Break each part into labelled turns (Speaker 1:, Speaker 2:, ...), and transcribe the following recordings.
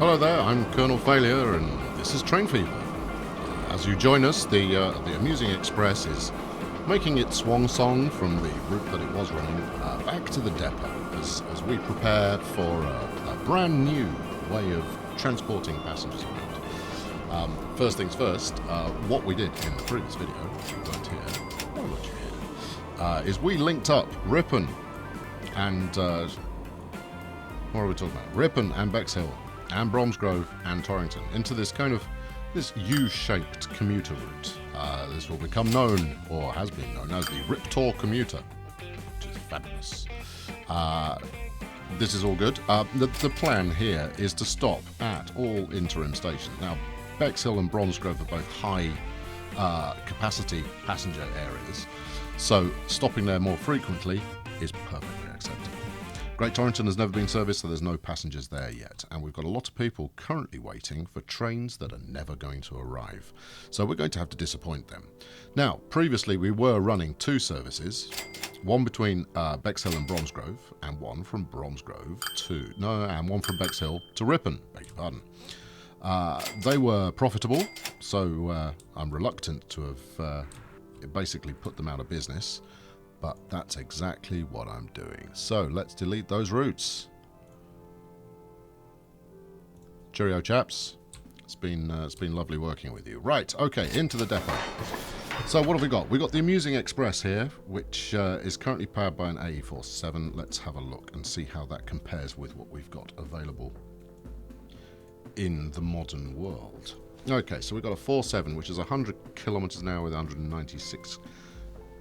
Speaker 1: Hello there, I'm Colonel Failure, and this is Train Fever. As you join us, the Amusing Express is making its swan song from the route that it was running back to the depot as we prepare for a brand new way of transporting passengers around. First things first, what we did in the previous video, if you weren't here, why weren't you here, is we linked up Ripon and what are we talking about? Ripon and Bexhill and Bromsgrove and Torrington into this kind of this U-shaped commuter route. This will become known, or has been known, as the Riptor commuter, which is fabulous. This is all good. The plan here is to stop at all interim stations. Now, Bexhill and Bromsgrove are both high capacity passenger areas, so stopping there more frequently is perfectly acceptable. Great Torrington has never been serviced, so there's no passengers there yet. And we've got a lot of people currently waiting for trains that are never going to arrive. So we're going to have to disappoint them. Now, previously we were running two services, one between Bexhill and Bromsgrove, and one from Bromsgrove and one from Bexhill to Ripon, beg your pardon. They were profitable, so I'm reluctant to have basically put them out of business. But that's exactly what I'm doing. So let's delete those routes. Cheerio, chaps. It's been lovely working with you. Right, okay, into the depot. So what have we got? We've got the Amusing Express here, which is currently powered by an AE47. Let's have a look and see how that compares with what we've got available in the modern world. Okay, so we've got a 47, which is 100 kilometers an hour with 196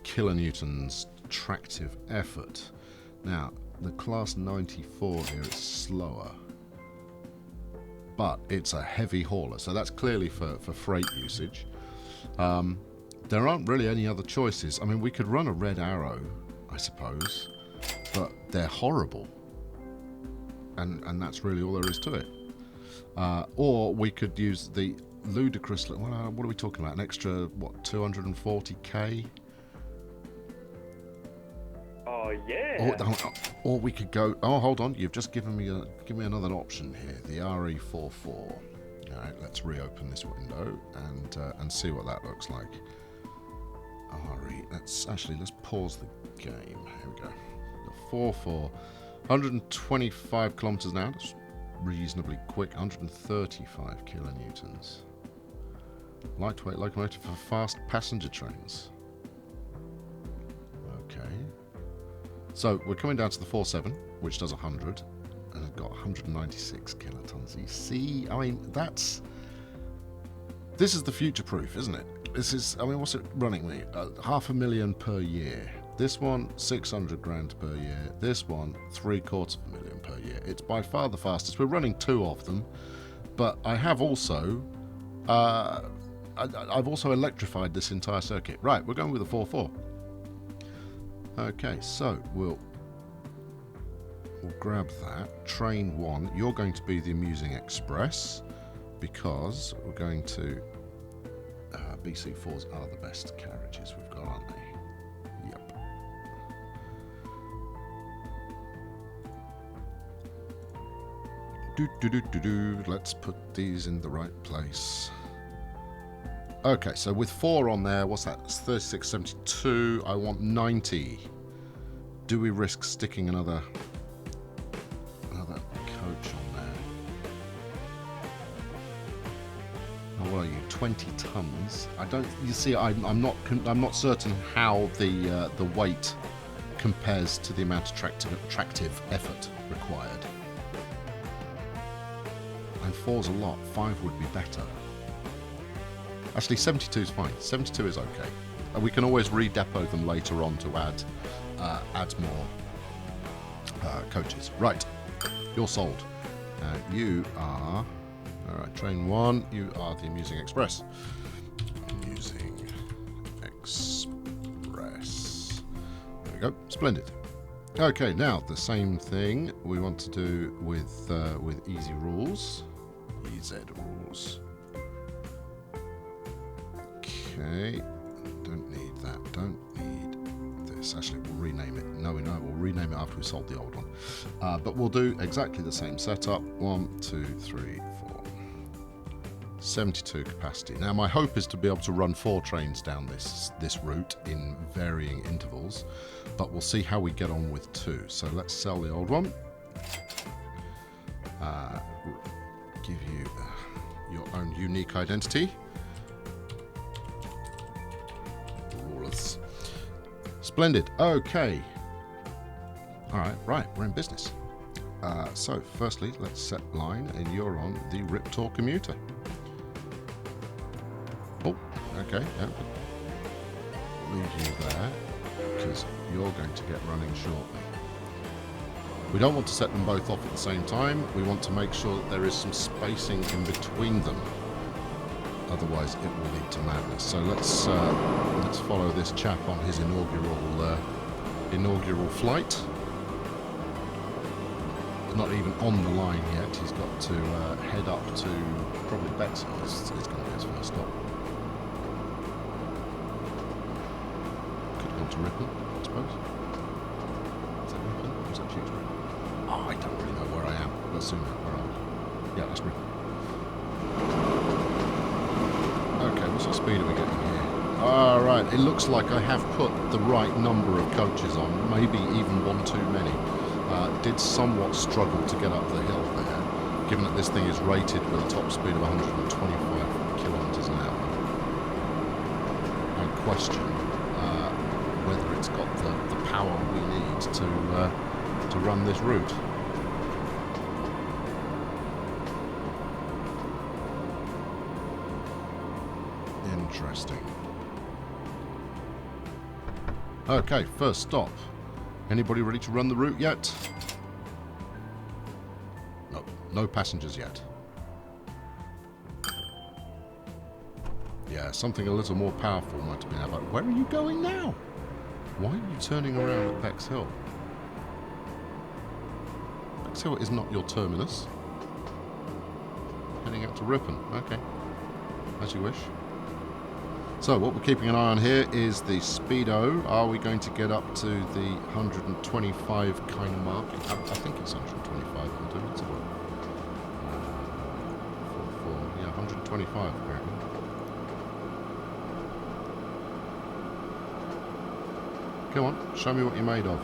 Speaker 1: kilonewtons tractive effort. Now, the class 94 here is slower, but it's a heavy hauler, so that's clearly for freight usage. There aren't really any other choices. I mean, we could run a Red Arrow, I suppose, but they're horrible, and that's really all there is to it. Or we could use the ludicrous, what are we talking about, an extra, what, 240k?
Speaker 2: Oh yeah.
Speaker 1: Or we could go. Oh, hold on. You've just given me another option here. The RE44. All right. Let's reopen this window and see what that looks like. Let's pause the game. Here we go. The 44, 125 kilometers an hour. That's reasonably quick. 135 kilonewtons. Lightweight locomotive for fast passenger trains. Okay. So we're coming down to the 47, which does 100, and it's got 196 kilotons. You see, I mean, this is the future-proof, isn't it? This is, I mean, what's it running me? 500,000 per year. This one, 600 grand per year. This one, 750,000 per year. It's by far the fastest. We're running two of them, but I have also, I've also electrified this entire circuit. Right, we're going with the 44. Okay, so we'll grab that. Train 1, you're going to be the Amusing Express, because we're going to... BC4s are the best carriages we've got, aren't they? Yep. Let's put these in the right place. Okay, so with 4 on there, what's that? It's 36.72. I want 90. Do we risk sticking another coach on there? Oh, what are you? 20 tons. I don't. You see, I'm not certain how the weight compares to the amount of tractive effort required. And 4's a lot. 5 would be better. Actually, 72 is fine. 72 is okay. We can always re-depot them later on to add more coaches. Right, you're sold. You are... Alright, train 1, you are the Amusing Express. Amusing Express. There we go, splendid. Okay, now the same thing we want to do with Easy Rules. EZ Rules. Okay, don't need that, don't need this. this. Actually, we'll rename it. No, we'll rename it after we sold the old one. But we'll do exactly the same setup. 1, 2, 3, 4. 72 capacity. Now, my hope is to be able to run 4 trains down this route in varying intervals, but we'll see how we get on with 2. So let's sell the old one. Give you your own unique identity. Rulers. Splendid. Okay. All right. Right. We're in business. So, firstly, let's set line, and you're on the Riptor commuter. Oh, okay. Yeah. Leave you there because you're going to get running shortly. We don't want to set them both off at the same time. We want to make sure that there is some spacing in between them. Otherwise, it will lead to madness. So let's follow this chap on his inaugural flight. He's not even on the line yet. He's got to head up to probably Bexhill. It's going to be his first stop. Could go to Ripon, I suppose. Is that Ripon or is that Tewkesbury? Oh, I don't really know where I am. We'll soon know where I am. Yeah, that's Ripon. Okay, what sort of speed are we getting here? Alright, it looks like I have put the right number of coaches on, maybe even one too many. Did somewhat struggle to get up the hill there, given that this thing is rated with a top speed of 125 kilometers an hour. I question whether it's got the power we need to run this route. Interesting. Okay, first stop. Anybody ready to run the route yet? No, no passengers yet. Yeah, something a little more powerful might have been about. Where are you going now? Why are you turning around at Bexhill? Bexhill is not your terminus. Heading out to Ripon. Okay. As you wish. So what we're keeping an eye on here is the speedo. Are we going to get up to the 125 kind of mark? I think it's 125. I'm doing it. 4, yeah, 125 apparently. Come on, show me what you're made of.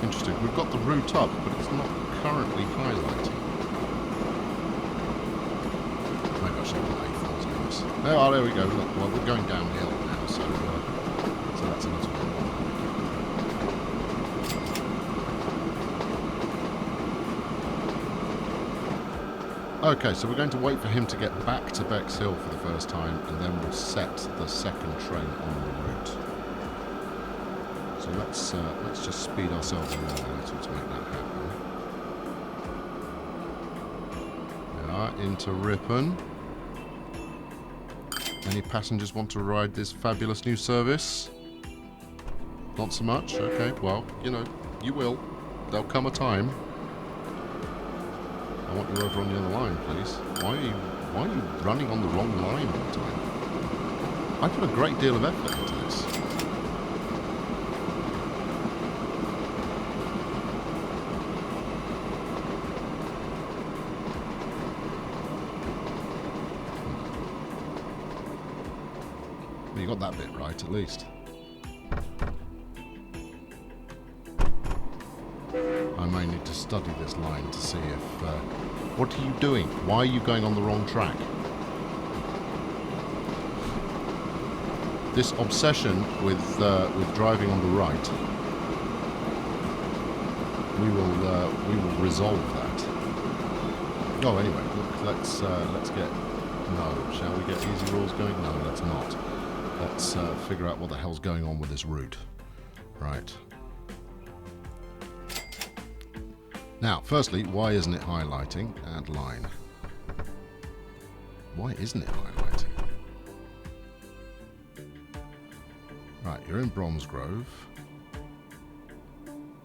Speaker 1: Interesting. We've got the route up, but it's not currently highlighting. Maybe I should put A4s on this. Oh, there we go. Look, well, we're going downhill now, so that's a little bit more. Okay, so we're going to wait for him to get back to Bexhill for the first time, and then we'll set the second train on the route. So let's just speed ourselves along a little to make that happen. Into Ripon. Any passengers want to ride this fabulous new service? Not so much? Okay, well, you know, you will. There'll come a time. I want you over on the other line, please. Why are you running on the wrong line all the time? I put a great deal of effort into this. You got that bit right, at least. I may need to study this line to see if... what are you doing? Why are you going on the wrong track? This obsession with driving on the right, we will resolve that. Oh, anyway, look, let's get... No, shall we get easy rules going? No, let's not. Let's figure out what the hell's going on with this route. Right. Now, firstly, why isn't it highlighting? Add line. Why isn't it highlighting? Right, you're in Bromsgrove.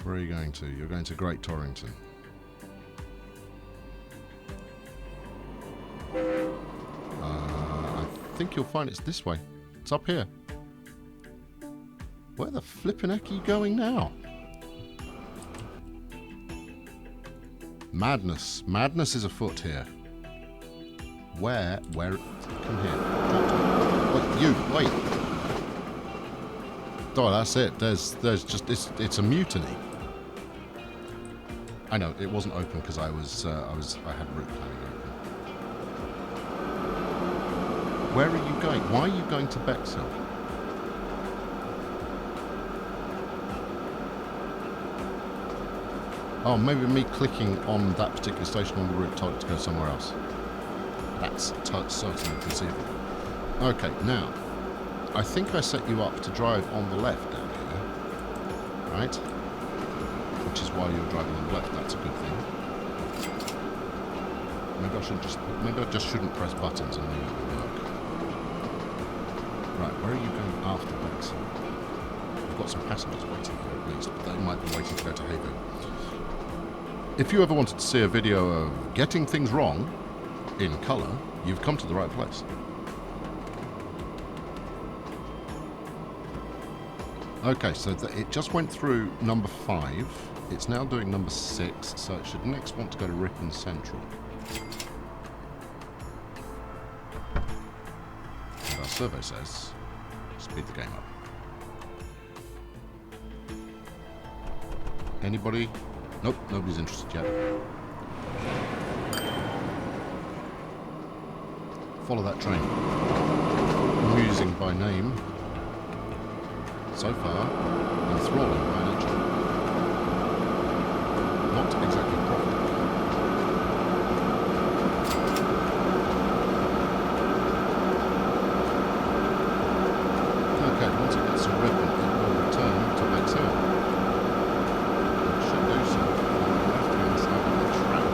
Speaker 1: Where are you going to? You're going to Great Torrington. think you'll find it's this way. It's up here. Where the flippin' heck are you going now? Madness. Madness is afoot here. Where? Come here. Wait, you, wait. Oh, that's it. There's just, it's a mutiny. I know, it wasn't open because I had route planning open. Where are you going? Why are you going to Bexhill? Oh, maybe me clicking on that particular station on the route told it to go somewhere else. That's certainly conceivable. Okay, now, I think I set you up to drive on the left down here, right? Which is why you're driving on the left. That's a good thing. Maybe I just shouldn't press buttons and maybe it will work. Right, where are you going after Bexhill? We've got some passengers waiting here at least, but they might be waiting to go to Haven. If you ever wanted to see a video of getting things wrong in colour, you've come to the right place. Okay, so it just went through number 5. It's now doing number 6, so it should next want to go to Ripon Central. And our survey says, speed the game up. Anybody? Nope, nobody's interested yet. Follow that train. Amusing by name. So far, enthralling by nature. Not exactly profitable. Okay, once it gets to Ripon, it will return to Bexhill. It should do so on the left-hand side of the track.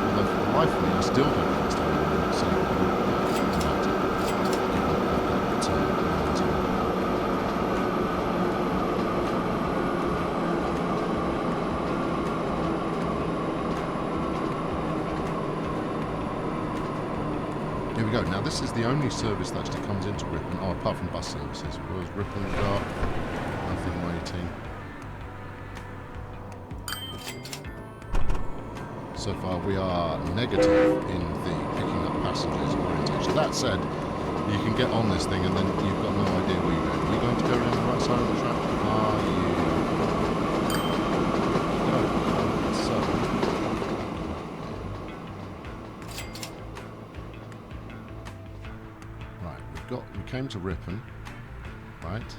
Speaker 1: Although for the life of me, I still don't understand why I'm saying the route might given I've got the turn on the time. Here we go. Now this is the only service that actually comes into Ripon. Oh, apart from bus services. Whereas Ripon got nothing waiting. So far we are negative in the picking up passengers orientation. That said, you can get on this thing and then you've got no idea where you're going. Are you going to go around the right side of the track? Are you? No. So. We came to Ripon, right?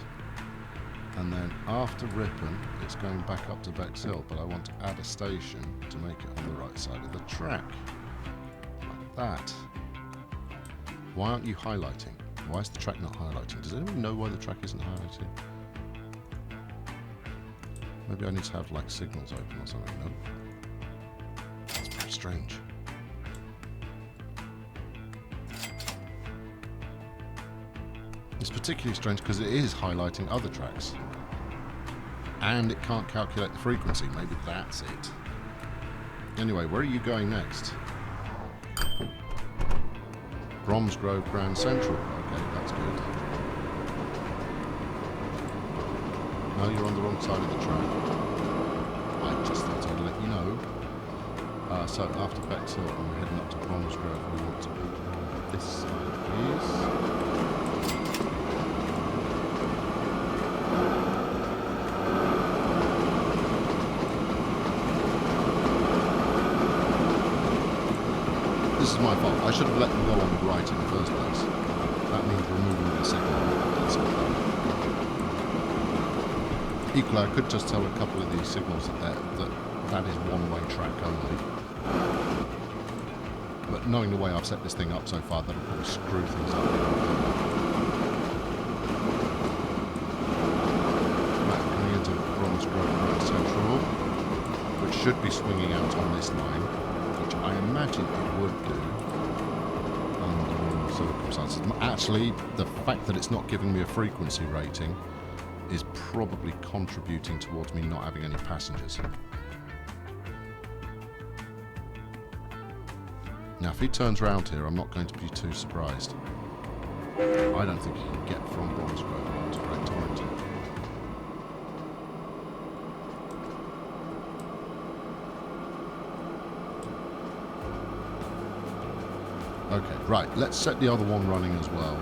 Speaker 1: And then after Ripon, it's going back up to Bexhill, but I want to add a station to make it on the right side of the track. Like that. Why aren't you highlighting? Why is the track not highlighting? Does anyone know why the track isn't highlighting? Maybe I need to have like signals open or something. No. That's very strange. It's particularly strange because it is highlighting other tracks. And it can't calculate the frequency. Maybe that's it. Anyway, where are you going next? Bromsgrove Grand Central. Okay, that's good. No, you're on the wrong side of the track. I just thought I'd let you know. So after Bexhill, and we're heading up to Bromsgrove, we want to be this side, please. This is my fault. I should have let them go on the right in the first place. That means removing the signal. Equally, I could just tell a couple of these signals that is one-way track only. But knowing the way I've set this thing up so far, that'll probably screw things up. Right, coming into Bromsgrove Road Central, which should be swinging out on this line. I imagine it would do under normal circumstances. Actually, the fact that it's not giving me a frequency rating is probably contributing towards me not having any passengers. Now, if he turns around here, I'm not going to be too surprised. I don't think you can get from Bromsgrove to Great Torrington. Okay, right, let's set the other one running as well.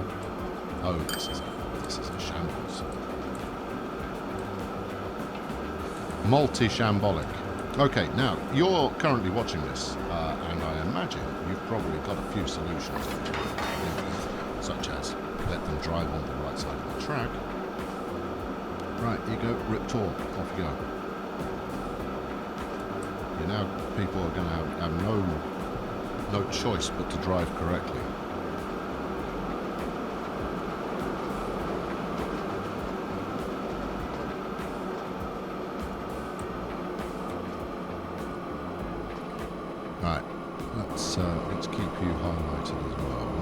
Speaker 1: Oh, this is a shambles. Multi-shambolic. Okay, now, you're currently watching this, and I imagine you've probably got a few solutions to deal with, such as let them drive on the right side of the track. Right, you go, rip torque, off you go. You now, people are going to have no choice but to drive correctly. Right, let's keep you highlighted as well.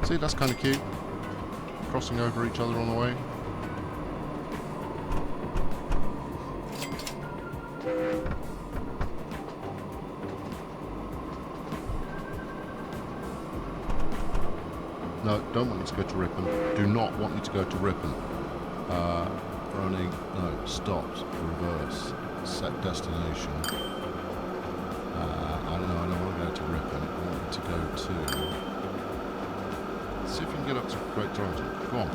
Speaker 1: See, that's kind of cute. Crossing over each other on the way. No, don't want you to go to Ripon. Do not want you to go to Ripon. Running, no, stopped, reverse, set destination. I don't know, I don't want to go to Ripon. I want you to go to... Let's see if you can get up to Great Torrington. Go on.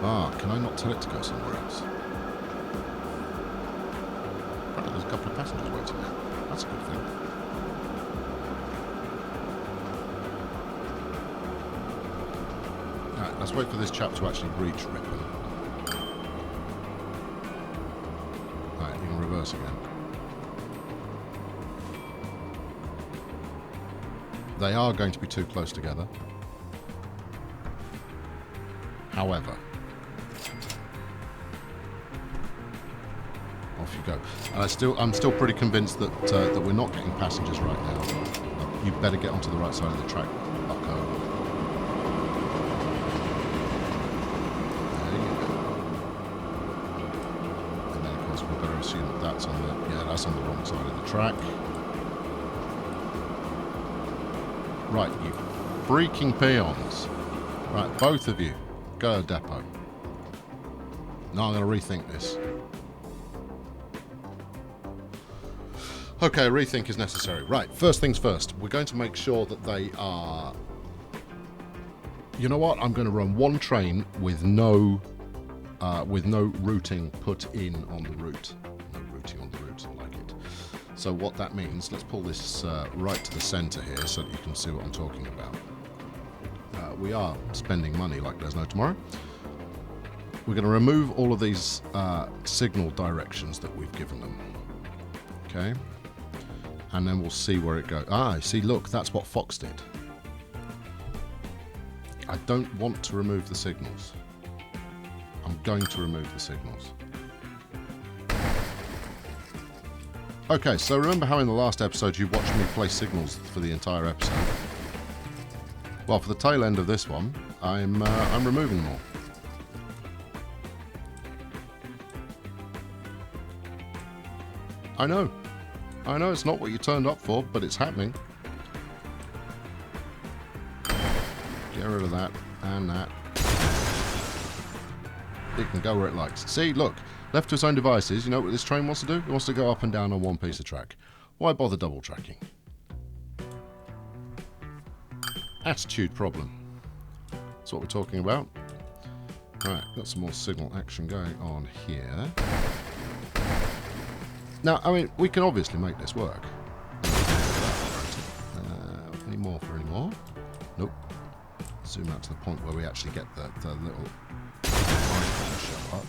Speaker 1: Ah, can I not tell it to go somewhere else? Apparently there's a couple of passengers waiting there. That's a good thing. Right, let's wait for this chap to actually reach Ripon. Right, you can reverse again. They are going to be too close together. However, off you go. And I'm still pretty convinced that that we're not getting passengers right now. You better get onto the right side of the track, bucko. There you go. And then, of course, we better assume that that's on the wrong side of the track. Right, you freaking peons. Right, both of you, go to depot. Now I'm going to rethink this. Okay, a rethink is necessary. Right, first things first. We're going to make sure that they are... You know what? I'm going to run one train with no routing put in on the route. No routing on the route, I like it. So what that means, let's pull this right to the centre here so that you can see what I'm talking about. We are spending money like there's no tomorrow. We're going to remove all of these signal directions that we've given them. Okay? And then we'll see where it goes. Ah, see, look, that's what Fox did. I don't want to remove the signals. I'm going to remove the signals. Okay, so remember how in the last episode you watched me place signals for the entire episode? Well, for the tail end of this one, I'm removing them all. I know it's not what you turned up for, but it's happening. Get rid of that and that. It can go where it likes. See, look, left to its own devices, you know what this train wants to do? It wants to go up and down on one piece of track. Why bother double tracking? Attitude problem. That's what we're talking about. Right, got some more signal action going on here. Now, I mean, we can obviously make this work. Any more for any more? Nope. Zoom out to the point where we actually get the little icon show up.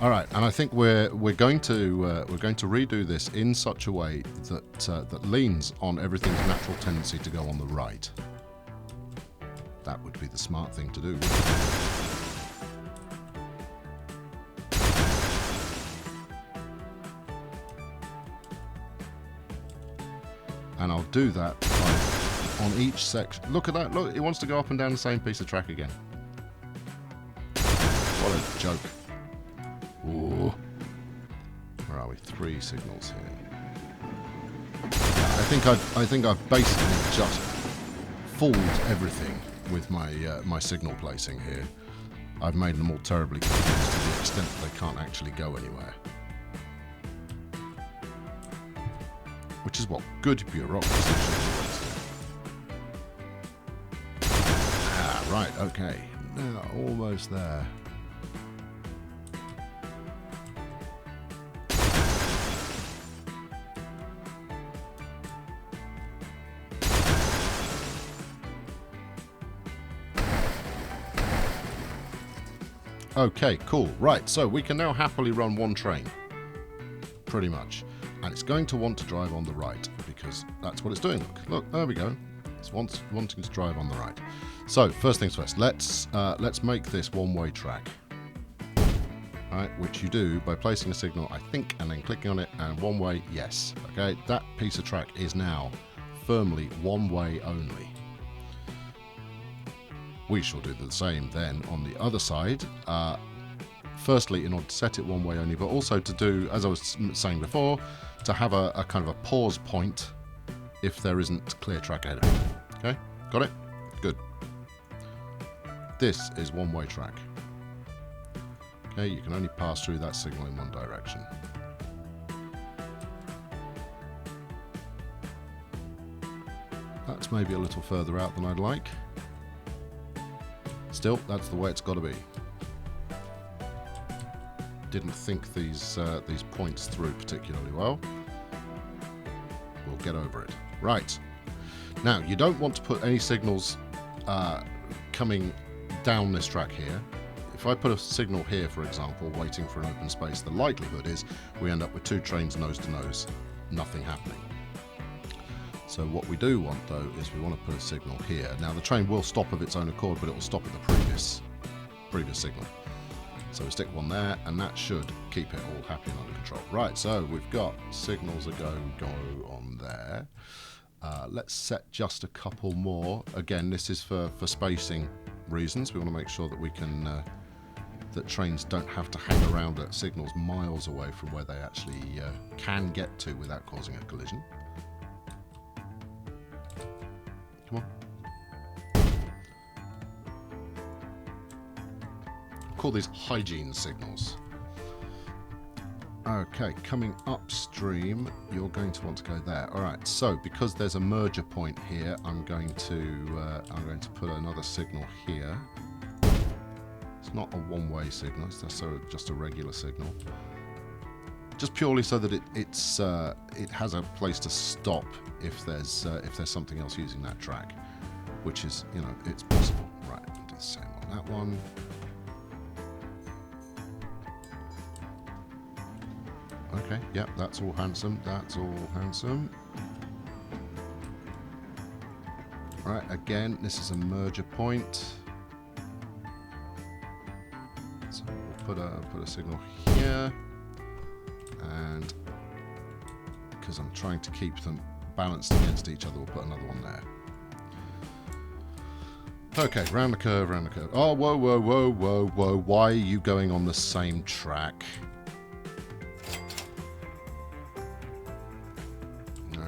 Speaker 1: All right, and I think we're going to redo this in such a way that that leans on everything's natural tendency to go on the right. That would be the smart thing to do. And I'll do that on each section. Look at that, look, it wants to go up and down the same piece of track again. Why What a joke. Ooh. Where are we? 3 signals here. I think I've basically just fooled everything with my signal placing here. I've made them all terribly confused to the extent that they can't actually go anywhere. Which is what good bureaucracy should do. Ah, right, okay. Now, almost there. Okay, cool. Right, so we can now happily run one train. Pretty much. And it's going to want to drive on the right, because that's what it's doing. Look, there we go. It's wanting to drive on the right. So, first things first, let's make this one-way track. Right, which you do by placing a signal, I think, and then clicking on it, and one way, yes. Okay, that piece of track is now firmly one way only. We shall do the same then on the other side. Firstly, in order to set it one way only, but also to do, as I was saying before, to have a kind of a pause point if there isn't clear track ahead of you. Okay, got it? Good. This is one-way track. Okay, you can only pass through that signal in one direction. That's maybe a little further out than I'd like. Still, that's the way it's got to be. Didn't think these points through particularly well. We'll get over it. Right. Now, you don't want to put any signals coming down this track here. If I put a signal here, for example, waiting for an open space, the likelihood is we end up with 2 trains nose to nose, nothing happening. So what we do want, though, is we want to put a signal here. Now, the train will stop of its own accord, but it will stop at the previous signal. So we stick one there, and that should keep it all happy and under control. Right, so we've got signals a go on there. Let's set just a couple more. Again, this is for spacing reasons. We want to make sure that we can that trains don't have to hang around at signals miles away from where they actually can get to without causing a collision. Come on. Call these hygiene signals. Okay, coming upstream, you're going to want to go there. All right. So because there's a merger point here, I'm going to put another signal here. It's not a one-way signal. It's just a regular signal. Just purely so that it has a place to stop if there's something else using that track, which is, you know, it's possible. Right. I'll do the same on that one. Okay, yep, that's all handsome. That's all handsome. Right, again, this is a merger point. So we'll put a signal here, and because I'm trying to keep them balanced against each other, we'll put another one there. Okay, round the curve, round the curve. Oh, whoa, whoa, whoa, whoa, whoa! Why are you going on the same track?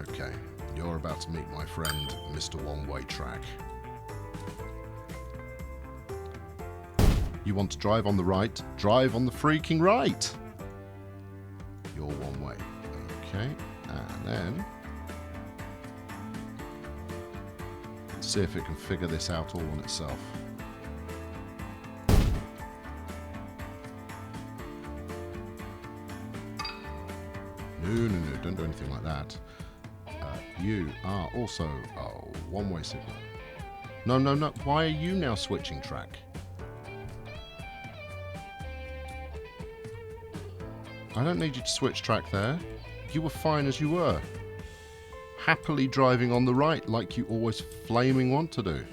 Speaker 1: Okay, you're about to meet my friend, Mr. One-Way Track. You want to drive on the right? Drive on the freaking right! You're one way. Okay, and then let's see if it can figure this out all on itself. No, don't do anything like that. You are also a one-way signal. No. Why are you now switching track? I don't need you to switch track there. You were fine as you were. Happily driving on the right like you always flaming want to do.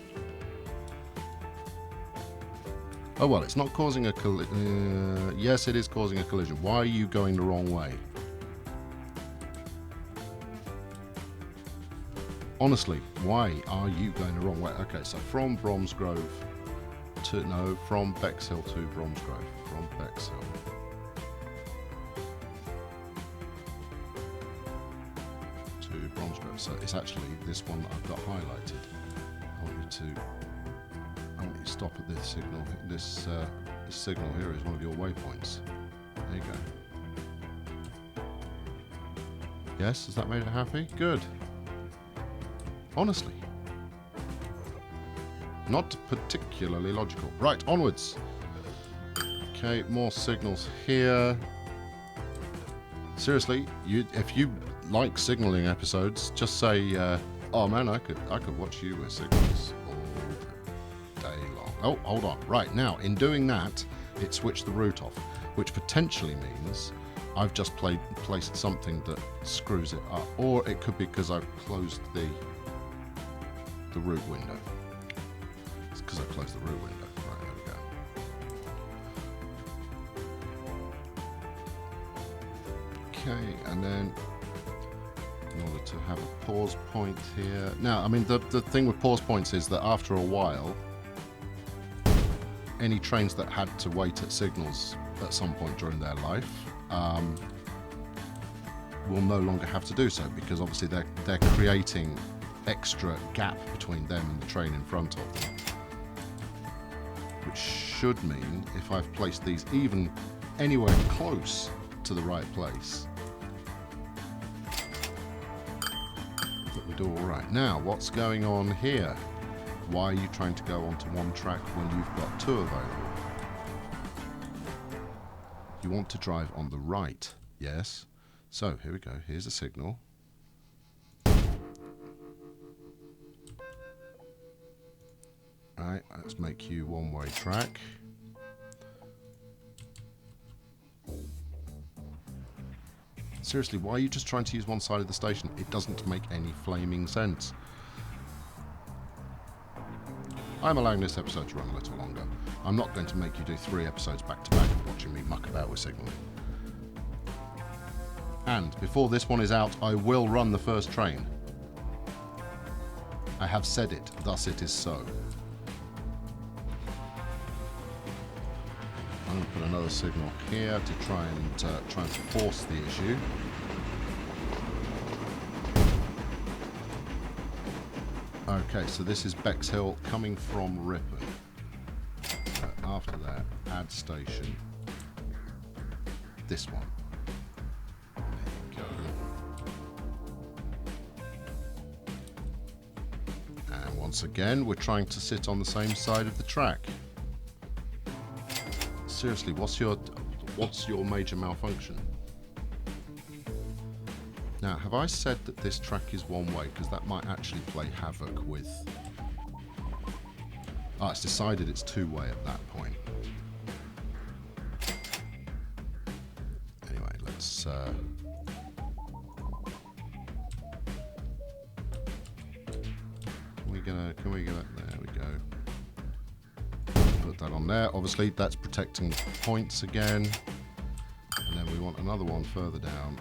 Speaker 1: Oh well, it's not causing a collision. Yes, it is causing a collision. Why are you going the wrong way? Honestly, why are you going the wrong way? Okay, so from Bromsgrove from Bexhill to Bromsgrove. From Bexhill. To Bromsgrove. So it's actually this one that I've got highlighted. I want you to stop at this signal. This signal here is one of your waypoints. There you go. Yes, has that made it happy? Good. Honestly. Not particularly logical. Right, onwards. Okay, more signals here. Seriously, if you like signaling episodes, just say, "Oh man, I could watch you with signals all day long." Oh, hold on. Right now, in doing that, it switched the route off, which potentially means I've just placed something that screws it up, or it could be because I've closed the route window. It's because I closed the route window. Right, there we go. Okay, and then in order to have a pause point here. Now, I mean, the thing with pause points is that after a while, any trains that had to wait at signals at some point during their life will no longer have to do so, because obviously they're creating extra gap between them and the train in front of them, which should mean if I've placed these even anywhere close to the right place, that we do all right. Now, what's going on here? Why are you trying to go onto one track when you've got two available? You want to drive on the right, yes? So here we go. Here's a signal. Right, let's make you one-way track. Seriously, why are you just trying to use one side of the station? It doesn't make any flaming sense. I'm allowing this episode to run a little longer. I'm not going to make you do 3 episodes back to back of watching me muck about with signalling. And before this one is out, I will run the first train. I have said it, thus it is so. I'm going to put another signal here to try and force the issue. Okay, so this is Bexhill coming from Ripon. After that, add station. This one. There you go. And once again, we're trying to sit on the same side of the track. Seriously, what's your major malfunction? Now, have I said that this track is one way? Because that might actually play havoc with... Ah, it's decided it's two-way at that point. Anyway, let's... Can we get that? There we go. Put that on there. Obviously, that's protecting points again. And then we want another one further down,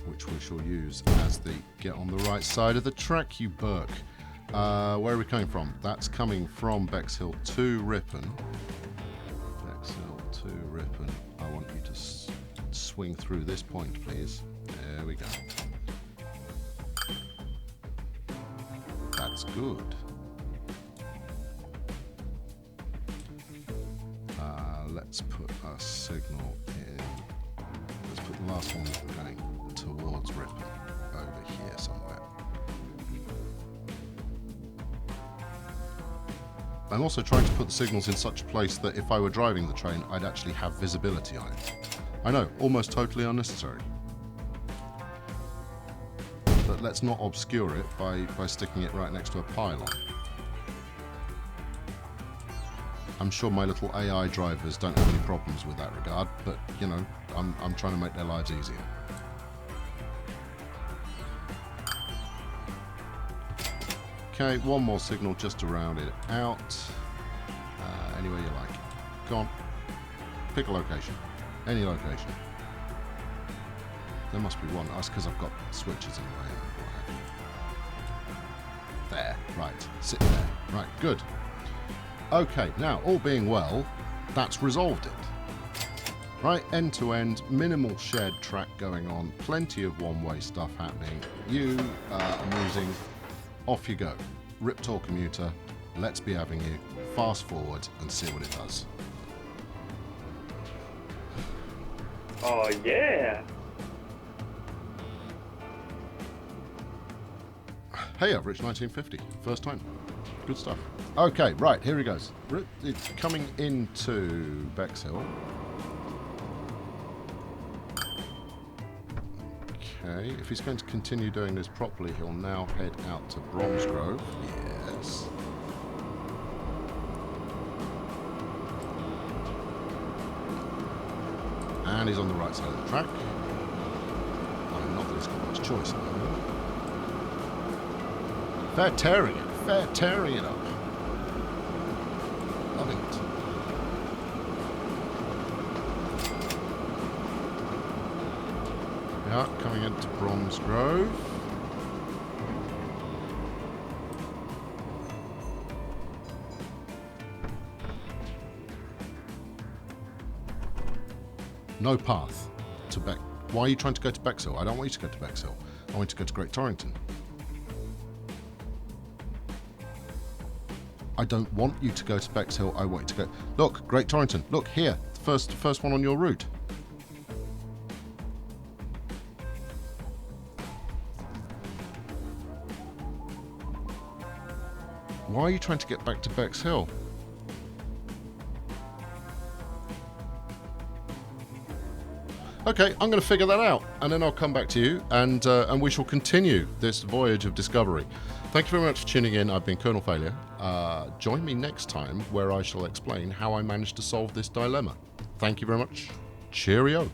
Speaker 1: which we shall use as the get on the right side of the track, you Burke. Where are we coming from? That's coming from Bexhill to Ripon. Bexhill to Ripon. I want you to swing through this point, please. There we go. That's good. Let's put a signal in. Let's put the last one going towards Ripon, over here somewhere. I'm also trying to put the signals in such a place that if I were driving the train, I'd actually have visibility on it. I know, almost totally unnecessary. But let's not obscure it by sticking it right next to a pylon. I'm sure my little AI drivers don't have any problems with that regard, but, you know, I'm trying to make their lives easier. Okay, one more signal just to round it out. Anywhere you like. Go on. Pick a location. Any location. There must be one. That's because I've got switches in the way. there. Right, sit there. Right, good. Okay, now, all being well, that's resolved it. Right, end to end, minimal shared track going on, plenty of one-way stuff happening. You are amusing. Off you go. Riptor commuter, let's be having you. Fast forward and see what it does.
Speaker 2: Oh, yeah.
Speaker 1: Hey, I've reached 1950. First time. Good stuff. Okay, right, here he goes. It's coming into Bexhill. Okay, if he's going to continue doing this properly, he'll now head out to Bromsgrove. Yes. And he's on the right side of the track. I mean, not that he's got much choice at the moment. Fair tearing it up. Loving it. Yeah, coming into Bromsgrove. No path to Beck. Why are you trying to go to Bexhill? I don't want you to go to Bexhill. I want you to go to Great Torrington. I don't want you to go to Bexhill. I want you to go. Look, Great Torrington. Look here. First one on your route. Why are you trying to get back to Bexhill? Okay, I'm going to figure that out, and then I'll come back to you, and we shall continue this voyage of discovery. Thank you very much for tuning in. I've been Colonel Failure. Join me next time, where I shall explain how I managed to solve this dilemma. Thank you very much. Cheerio.